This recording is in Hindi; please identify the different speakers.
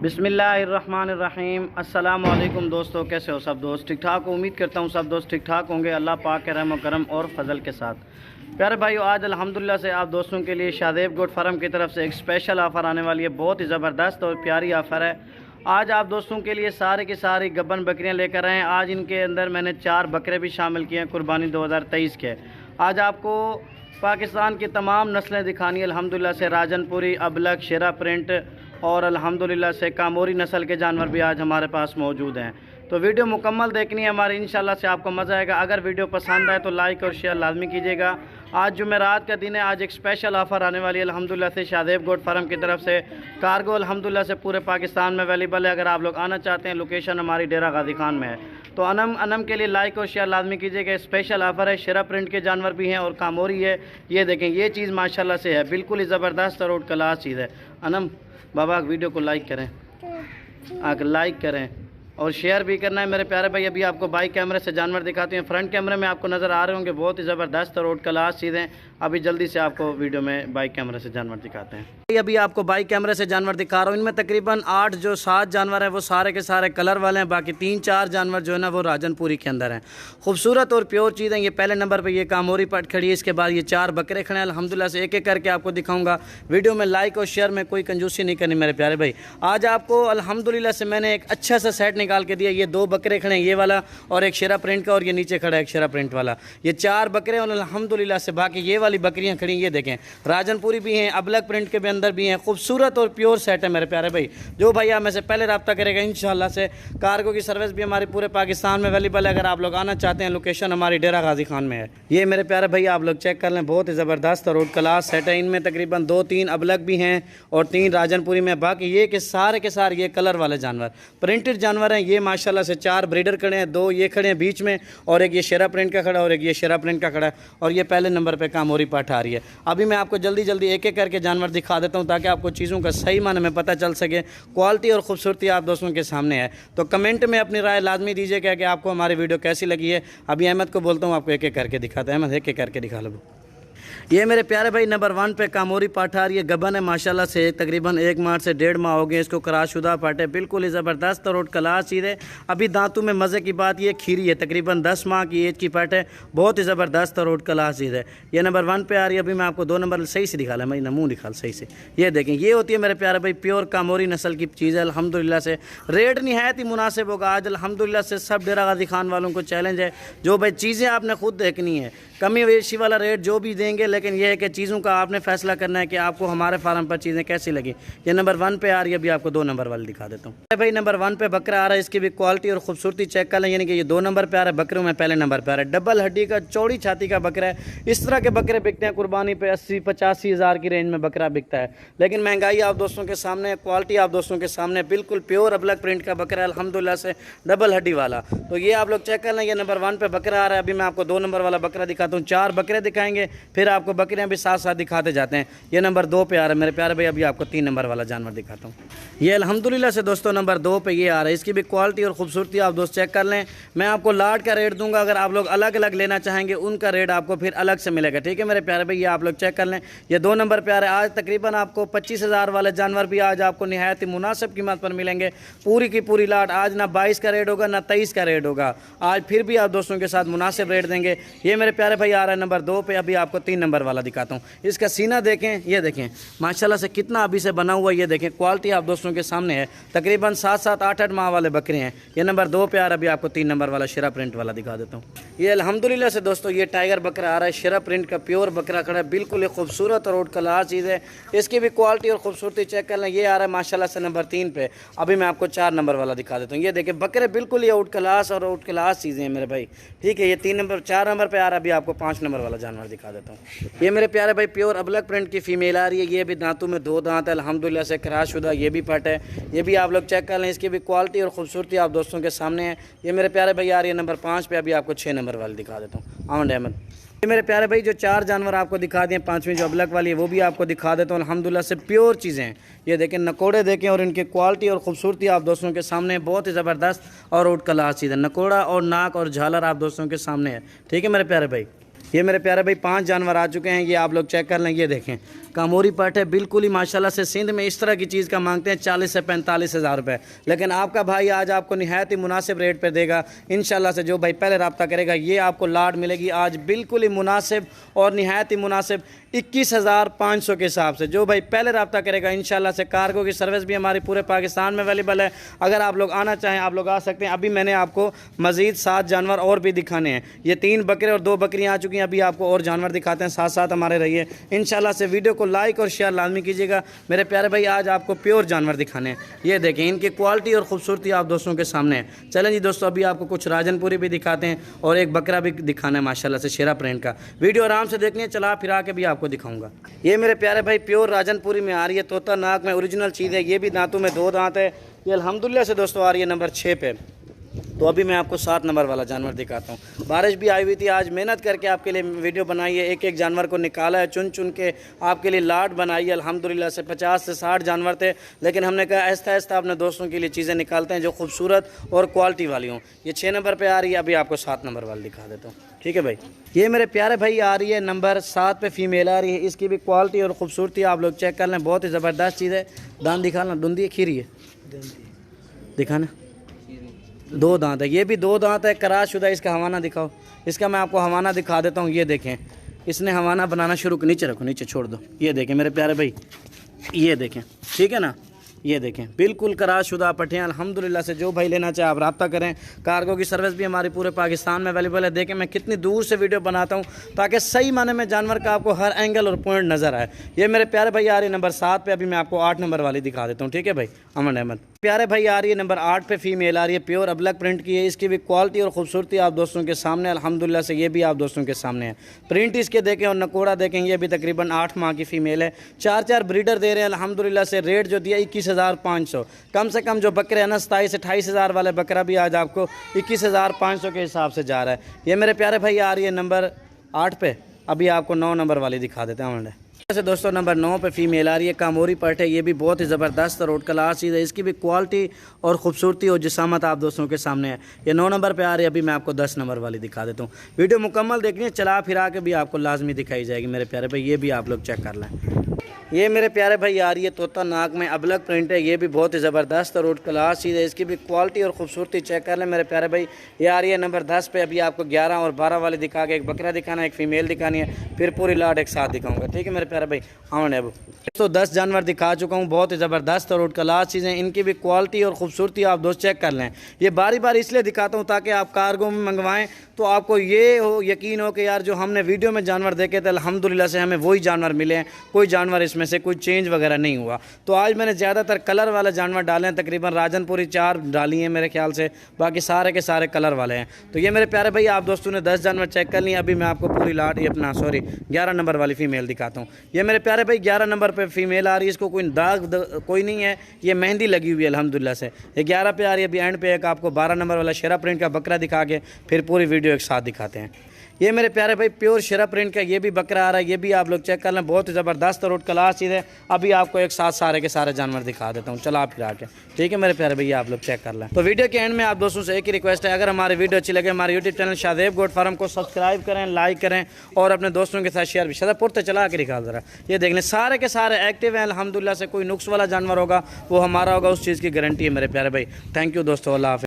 Speaker 1: बिस्मिल्लाहिर्रहमानिर्रहीम। अस्सलाम वालेकुम दोस्तों, कैसे हो सब दोस्त? ठीक ठाक हो? उम्मीद करता हूँ सब दोस्त ठीक ठाक होंगे अल्लाह पाक के रहम व करम और फजल के साथ। प्यारे भाइयों, आज अल्हम्दुलिल्लाह से आप दोस्तों के लिए शादेब गोट फार्म की तरफ से एक स्पेशल ऑफ़र आने वाली है। बहुत ही ज़बरदस्त और प्यारी ऑफ़र है। आज आप दोस्तों के लिए सारे की सारी गब्बन बकरियाँ लेकर आए हैं। आज इनके अंदर मैंने 4 बकरे भी शामिल किए हैं कुर्बानी 2023 के। आज आपको पाकिस्तान की तमाम नस्लें दिखानी है अल्हम्दुलिल्लाह से। राजनपुरी, अबलग, शेरा प्रिंट और अल्हम्दुलिल्लाह से कामोरी नस्ल के जानवर भी आज हमारे पास मौजूद हैं। तो वीडियो मुकम्मल देखनी है हमारी, इंशाल्लाह से आपको मज़ा आएगा। अगर वीडियो पसंद आए तो लाइक और शेयर लाजमी कीजिएगा। आज जुमेरात का दिन है, आज एक स्पेशल ऑफ़र आने वाली है अल्हम्दुलिल्लाह से शादेब गोट फार्म की तरफ से। कार्गो अल्हम्दुलिल्लाह से पूरे पाकिस्तान में अवेलेबल है। अगर आप लोग आना चाहते हैं, लोकेशन हमारी डेरा गाजी खान में है। तो अनम के लिए लाइक और शेयर लाजमी कीजिएगा। स्पेशल ऑफ़र है, शेरा प्रिंट के जानवर भी हैं और कामोरी है। ये देखें, ये चीज़ माशाल्लाह से है, बिल्कुल ही ज़बरदस्त और आउट क्लास चीज़ है। अनम बाबा वीडियो को लाइक करें, आकर लाइक करें और शेयर भी करना है मेरे प्यारे भाई। अभी आपको बाइक कैमरे से जानवर दिखाते हैं। फ्रंट कैमरे में आपको नज़र आ रहे होंगे, बहुत ही ज़बरदस्त और आउट क्लास चीज़ें। अभी जल्दी से आपको वीडियो में बाइक कैमरे से जानवर दिखाते हैं। अभी आपको बाइक कैमरे से जानवर दिखा रहा हूँ। इनमें तकरीबन 8 जो 7 जानवर हैं वो सारे के सारे कलर वाले हैं। बाकी 3-4 जानवर जो है ना वो राजनपुरी के अंदर हैं। खूबसूरत और प्योर चीज़ है। ये पहले नंबर पर ये कामोरी पट खड़ी है। इसके बाद ये 4 बकरे खड़े हैं। अल्हम्दुलिल्लाह से एक एक करके आपको दिखाऊंगा। वीडियो में लाइक और शेयर में कोई कंजूसी नहीं करनी मेरे प्यारे भाई। आज आपको अल्हम्दुलिल्लाह से मैंने एक अच्छा सा सेट निकाल के दिया। ये 2 बकरे खड़े हैं, ये वाला और एक शेरा प्रिंट का, और ये नीचे खड़ा है एक शेरा प्रिंट वाला। ये 4 बकरे और अल्हम्दुलिल्लाह से बाकी ये वाली बकरियां खड़ी। ये देखें, राजनपुरी भी हैं, अबलग प्रिंट के भी अंदर भी हैं। खूबसूरत और प्योर सेट है मेरे प्यारे भाई। जो भाई आप में से पहले रब्ता करेगा इंशाल्लाह से। कार्गो की सर्विस भी हमारी पूरे पाकिस्तान में अवेलेबल है। अगर आप लोग आना चाहते हैं, लोकेशन हमारी डेरा गाजी खान में है। ये मेरे प्यारे भाई आप लोग चेक कर लें, बहुत ही ज़बरदस्त और आउट क्लास सेट है। इनमें तकरीबन 2-3 अबलग भी हैं और 3 राजनपुरी में। बाकी ये कि सारे के सारे ये कलर वाले जानवर, प्रिंटेड जानवर हैं। ये माशाल्लाह से 4 ब्रीडर खड़े हैं, 2 ये खड़े हैं बीच में, और एक ये शेरा प्रिंट का खड़ा और एक ये शेरा प्रिंट का खड़ा है, और ये पहले नंबर पे कामोरी पाठ आ रही है। अभी मैं आपको जल्दी जल्दी एक एक करके जानवर दिखा देता हूँ ताकि आपको चीज़ों का सही माने में पता चल सके। क्वालिटी और खूबसूरती आप दोस्तों के सामने है। तो कमेंट में अपनी राय लाजमी दीजिएगा कि आपको हमारी वीडियो कैसी लगी है। अभी अहमद को बोलता हूँ आपको एक एक करके दिखाता है। अहमद एक एक करके दिखा लो। ये मेरे प्यारे भाई नंबर 1 पे कामोरी पाठ आ रही है। गबन है माशाल्लाह से, तकरीबन 1 माह से 1.5 माह हो गए इसको क्रॉसशुदा पाठ है। बिल्कुल ही ज़बरदस्त और क्लास चीज़ है। अभी दांतों में मज़े की बात, ये खीरी है, तकरीबन 10 माह की एज की पाठ है। बहुत ही ज़बरदस्त और क्लास चीज़ है। ये नंबर 1 पे आ रही है। अभी मैं आपको 2 नंबर सही से दिखा ला, मैं मुँह दिखा सही से। ये देखें, ये होती है मेरे प्यारे भाई प्योर कामोरी नस्ल की चीज़ है। अल्हम्दुलिल्लाह से रेट निहायत ही मुनासिब होगा आज। अल्हम्दुलिल्लाह से सब डेरा गाजी खान वालों को चैलेंज है। जो भाई चीज़ें आपने खुद देखनी है, कमी वेशी वाला रेट जो भी देंगे, लेकिन यह है कि चीज़ों का आपने फैसला करना है कि आपको हमारे फार्म पर चीज़ें कैसी लगी। ये नंबर 1 पे आ रही है। अभी आपको 2 नंबर वाली दिखा देता हूँ। भाई नंबर 1 पे बकरा आ रहा है। इसकी भी क्वालिटी और खूबसूरती चेक कर लें। यानी कि ये 2 नंबर पे आ रहा है, बकरों में पहले नंबर पे आ रहा है। डबल हड्डी का, चौड़ी छाती का बकरा है। इस तरह के बकरे बिकते हैं कुर्बानी पे 80-85 हज़ार की रेंज में बकरा बिकता है। लेकिन महंगाई आप दोस्तों के सामने है, क्वालिटी आप दोस्तों के सामने। बिल्कुल प्योर अबलग प्रिंट का बकरा है अल्हम्दुलिल्लाह से, डबल हड्डी वाला। तो ये आप लोग चेक कर लें। ये नंबर 1 पे बकरा आ रहा है। अभी मैं आपको 2 नंबर वाला बकरा दिखाता हूँ। 4 बकरे दिखाएंगे, फिर आपको बकरियां भी साथ साथ दिखाते जाते हैं। ये नंबर 2 पे आ रहा है मेरे प्यारे भाई। अभी आपको 3 नंबर वाला जानवर दिखाता हूँ। ये अल्हम्दुलिल्लाह से दोस्तों नंबर 2 पे ये आ रहा है। इसकी भी क्वालिटी और खूबसूरती आप दोस्त चेक कर लें। मैं आपको लाट का रेट दूंगा। अगर आप लोग अलग अलग लेना चाहेंगे, उनका रेट आपको फिर अलग से मिलेगा। ठीक है मेरे प्यारे भाई, ये आप लोग चेक कर लें। ये 2 नंबर पे आ रहा है। आज तकरीबन आपको 25 हज़ार वाले जानवर भी आज आपको निहायत ही मुनासिब कीमत पर मिलेंगे। पूरी की पूरी लाट आज ना 22 का रेट होगा ना 23 का रेट होगा। आज फिर भी आप दोस्तों के साथ मुनासिब रेट देंगे। ये मेरे प्यारे भाई आ रहा है नंबर 2 पे। अभी आपको 3 नंबर वाला दिखाता हूँ। इसका सीना देखें, ये देखें माशाल्लाह से कितना अभी से बना हुआ। ये देखें, क्वालिटी आप दोस्तों के सामने है। तकरीबन 7-7, 8-8 माह वाले बकरे हैं। ये नंबर 2 पे आ रहा है। अभी आपको 3 नंबर वाला शेरा प्रिंट वाला दिखा देता हूँ। ये अल्हम्दुलिल्लाह से दोस्तों ये टाइगर बकरा आ रहा है। शेरा प्रिंट का प्योर बकरा खड़ा है। बिल्कुल एक खूबसूरत और आउट क्लास चीज़ है। इसकी भी क्वालिटी और खूबसूरती चेक कर लें। ये आ रहा है माशाल्लाह से नंबर 3 पे। अभी मैं आपको 4 नंबर वाला दिखा देता हूँ। ये देखें, बकरे बिल्कुल ही आउट क्लास और आउट क्लास चीज़ें हैं मेरे भाई। ठीक है, ये 3 नंबर 4 नंबर पर आ रहा है। अभी आपको 5 नंबर वाला जानवर दिखा देता हूँ। ये मेरे प्यारे भाई प्योर अबलग प्रिंट की फीमेल आ रही है। ये भी दांतों में 2 दांत है अल्हम्दुलिल्लाह से, क्रॉसशुदा ये भी पट है। ये भी आप लोग चेक कर लें। इसकी भी क्वालिटी और खूबसूरती आप दोस्तों के सामने है। ये मेरे प्यारे भाई आ रही है नंबर 5 पे। अभी आपको 6 नंबर वाली दिखा देता हूँ। आमद अहमद। ये मेरे प्यारे भाई जो 4 जानवर आपको दिखा दिए, 5वीं जो अबलग वाली है वो भी आपको दिखा देता हूँ। अल्हम्दुलिल्लाह से प्योर चीज़ें हैं। ये देखें, नकोड़े देखें और इनकी क्वालिटी और खूबसूरती आप दोस्तों के सामने बहुत ही ज़बरदस्त और आउट क्लास चीज़ है। नकोड़ा और नाक और झालर आप दोस्तों के सामने है। ठीक है मेरे प्यारे भाई। ये मेरे प्यारे भाई 5 जानवर आ चुके हैं। ये आप लोग चेक कर लें। ये देखें, कामोरी पट है, बिल्कुल ही माशाल्लाह से सिंध में इस तरह की चीज़ का मांगते हैं 40 से 45 हज़ार रुपये, लेकिन आपका भाई आज आपको निहायत ही मुनासिब रेट पर देगा इंशाल्लाह से। जो भाई पहले रब्ता करेगा ये आपको लाट मिलेगी आज बिल्कुल ही मुनासिब और निहायत ही मुनासिब 21,500 के हिसाब से। जो भाई पहले रब्ता करेगा इंशाल्लाह से। कार्गो की सर्विस भी हमारी पूरे पाकिस्तान में अवेलेबल है, अगर आप लोग आना चाहें आप लोग आ सकते हैं। अभी मैंने आपको मज़ीद 7 जानवर और भी दिखाने हैं, ये 3 बकरे और 2 बकरियाँ आ चुकी हैं, अभी आपको और जानवर दिखाते हैं, साथ साथ हमारे रहिए इंशाल्लाह से। वीडियो को लाइक और शेयर लाजमी कीजिएगा मेरे प्यारे भाई। आज आपको प्योर जानवर दिखाने हैं, ये देखें इनकी क्वालिटी और ख़ूबसूरती आप दोस्तों के सामने है। चलें जी दोस्तों, अभी आपको कुछ राजनपुरी भी दिखाते हैं और एक बकरा भी दिखाना है माशाल्लाह से शेरा प्रिंट का। वीडियो आराम से देखनी है, चला फिरा के भी आपको दिखाऊंगा। ये मेरे प्यारे भाई प्योर राजनपुरी में आ रही है, तोता नाक में ओरिजिनल चीज़ है। ये भी दांतों में 2 दांत है, ये अल्हम्दुलिल्लाह से दोस्तों आ रही है नंबर 6 पे। तो अभी मैं आपको 7 नंबर वाला जानवर दिखाता हूँ। बारिश भी आई हुई थी, आज मेहनत करके आपके लिए वीडियो बनाई है, एक एक जानवर को निकाला है, चुन चुन के आपके लिए लाट बनाई है अल्हम्दुलिल्लाह से। 50 से 60 जानवर थे, लेकिन हमने कहा आहिस्ता आहिस्ता अपने दोस्तों के लिए चीज़ें निकालते हैं जो खूबसूरत और क्वालिटी वाली हों। ये 6 नंबर पर आ रही है, अभी आपको 7 नंबर वाली दिखा देता हूँ, ठीक है भाई। ये मेरे प्यारे भाई आ रही है नंबर 7 पे फीमेल आ रही है। इसकी भी क्वालिटी और ख़ूबसूरती आप लोग चेक कर लें, बहुत ही ज़बरदस्त चीज़ है। दांत दिखाना, धुंधी खीरी है, दिखाना 2 दांत है, ये भी 2 दांत है, कराश शुदा। इसका हवाना दिखाओ, इसका मैं आपको हवाना दिखा देता हूँ। ये देखें इसने हवाना बनाना शुरू, नीचे रखो, नीचे छोड़ दो। ये देखें मेरे प्यारे भाई, ये देखें, ठीक है ना, ये देखें बिल्कुल कराश शुदा पट्टियाँ अल्हम्दुलिल्लाह से। जो भाई लेना चाहे आप रब्ता करें। कार्गो की सर्विस भी हमारी पूरे पाकिस्तान में अवेलेबल है। देखें मैं कितनी दूर से वीडियो बनाता हूँ ताकि सही माने में जानवर का आपको हर एंगल और पॉइंट नज़र आए। ये मेरे प्यारे भाई आ रही है नंबर 7 पे, अभी मैं आपको 8 नंबर वाली दिखा देता हूँ, ठीक है भाई। अमन अहमद प्यारे भाई आ रही है नंबर 8 पे फीमेल आ रही है, प्योर अबलक प्रिंट की है। इसकी भी क्वालिटी और खूबसूरती आप दोस्तों के सामने अल्हम्दुलिल्लाह से, ये भी आप दोस्तों के सामने है। प्रिंट इसके देखें और नकोड़ा देखें, ये भी तकरीबन 8 माह की फ़ीमेल है। 4 ब्रीडर दे रहे हैं अल्हम्दुलिल्लाह से। रेट जो दिया 21,500, कम से कम जो बकरे हैं ना 27-28 हज़ार वाले बकरा भी आज आपको 21,500 के हिसाब से जा रहा है। ये मेरे प्यारे भाई आ रही है नंबर 8 पे, अभी आपको 9 नंबर वाली दिखा देते हैं। ऐसे दोस्तों नंबर 9 पे फीमेल आ रही है, कामोरी पट है। ये भी बहुत ही ज़बरदस्त रोड क्लास चीज़ है। इसकी भी क्वालिटी और ख़ूबसूरती और जिसामत आप दोस्तों के सामने है। ये 9 नंबर पे आ रही है, अभी मैं आपको 10 नंबर वाली दिखा देता हूँ। वीडियो मुकम्मल देखनी है, चला फिरा के भी आपको लाजमी दिखाई जाएगी मेरे प्यारे भाई। ये भी आप लोग चेक कर लें। ये मेरे प्यारे भाई आ रही है तोता नाक में अबलक प्रिंट है। ये भी बहुत ही ज़बरदस्त रोड क्लास चीज़ है। इसकी भी क्वालिटी और ख़ूबसूरती चेक कर लें मेरे प्यारे भाई। ये आ रही है नंबर 10 पे, अभी आपको 11 और 12 वाले दिखा के एक बकरा दिखाना, एक फ़ीमेल दिखानी है, फिर पूरी लाट एक साथ दिखाऊंगा, ठीक है मेरे प्यारे भाई। हाँ अब तो 10 जानवर दिखा चुका हूँ, बहुत ही ज़बरदस्त रोड क्लास चीज़ें। इनकी भी क्वालिटी और ख़ूबसूरती आप दोस्त चेक कर लें। ये बारी बारी इसलिए दिखाता हूँ ताकि आप कार्गो में मंगवाएँ तो आपको ये हो यकीन हो कि यार जो हमने वीडियो में जानवर देखे थे अल्हम्दुलिल्लाह से हमें वही जानवर मिले हैं, कोई जानवर इसमें से कोई चेंज वगैरह नहीं हुआ। तो आज मैंने ज़्यादातर कलर वाले जानवर डाले हैं, तकरीबन राजनपुरी 4 डाली हैं मेरे ख्याल से, बाकी सारे के सारे कलर वाले हैं। तो ये मेरे प्यारे भाई आप दोस्तों ने 10 जानवर चेक कर लिए। अभी मैं आपको पूरी लाट ये अपना 11 नंबर वाली फ़ीमेल दिखाता हूँ। ये मेरे प्यारे भाई 11 नंबर पर फीमेल आ रही है। इसको कोई दाग कोई नहीं है, ये मेहंदी लगी हुई है अल्हम्दुलिल्लाह से। ये 11 पे आ रही है। अभी एंड पे एक आपको 12 नंबर वाला शेरा प्रिंट का बकरा दिखा के फिर पूरी वीडियो एक साथ दिखाते हैं। ये मेरे प्यारे भाई प्योर शेरा प्रिंट का ये भी बकरा आ रहा है, ये भी आप लोग चेक कर लें, बहुत ही ज़बरदस्त रोड क्लास चीज़ है। अभी आपको एक साथ सारे के सारे जानवर दिखा देता हूँ, चला फिर आके, ठीक है मेरे प्यारे भैया आप लोग चेक कर लें। तो वीडियो के एंड में आप दोस्तों से एक ही रिक्वेस्ट है, अगर हमारी वीडियो अच्छी लगे हमारे YouTube channel Shadab goat farm को सब्सक्राइब करें, लाइक करें और अपने दोस्तों के साथ शेयर भी। शायद पुरते चला के निकाल ज़रा, ये देख लें सारे के सारे एक्टिव हैं अल्हम्दुलिल्लाह से। कोई नुक्स वाला जानवर होगा वो हमारा होगा, उस चीज़ की गारंटी है मेरे प्यारे भाई। थैंक यू दोस्तों, अल्लाह हाफ़िज़।